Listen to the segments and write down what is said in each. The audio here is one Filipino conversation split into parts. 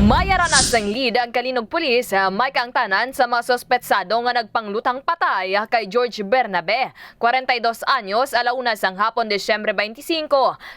Mayaranas ng lead ang Kalinog Police may kaangtanan sa mga sospetsado nga nagpanglutang patay kay George Bernabe, 42 anyos, alauna sang hapon Desyembre 25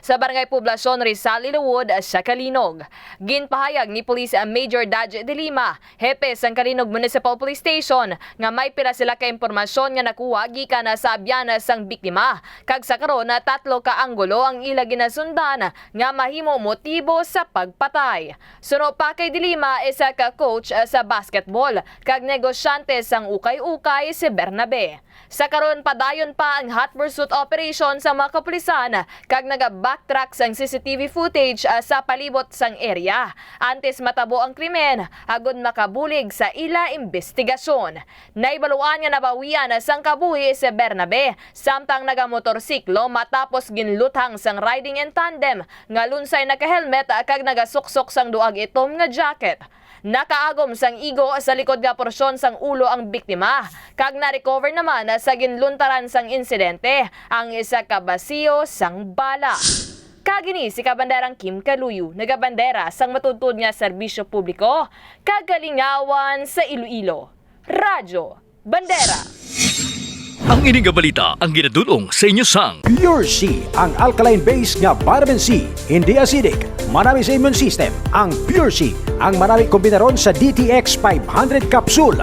sa Barangay Poblacion Rizal, Ilowood sa Kalinog. Ginpahayag ni Police Major Daj de Lima, hepe sang Kalinog Municipal Police Station, nga may pila sila ka impormasyon nga nakuha gikan sa abyanan sang biktima. Kag sa karon na 3 ka anggulo ang ila ginasundan nga mahimo motibo sa pagpatay. Suno pa kay Dilima, isa ka coach sa basketball kag negosyante sang ukay-ukay si Bernabe. Sa karon padayon pa ang hot pursuit operation sa mga kapulisan kag naga-backtrack sang CCTV footage sa palibot sang area. Antes matabo ang krimen, agud makabulig sa ila investigasyon. Naibaluan nga nabawian sang kabuhi si Bernabe samtang nagamotorsiklo matapos ginluthang sang riding in tandem nga lunsay naka-helmet kag nagasuksok sang duag itom nga jacket. Nakaagom sang igo sa likod nga porsyon sang ulo ang biktima. Kag na-recover naman sa ginluntaran sang insidente ang isa ka basiyo sang bala. Kagini si Kabanderang Kim Kaluyu, nagabandera sang matudtod nga serbisyo publiko, kagalingawan sa Iloilo. Radyo Bandera. Ang ining balita ang ginadulong sa inyo sang Pure C, ang alkaline base nga vitamin C, hindi acidic, marami sa immune system. Ang Pure C, ang marami kombinaron sa DTX 500 capsule.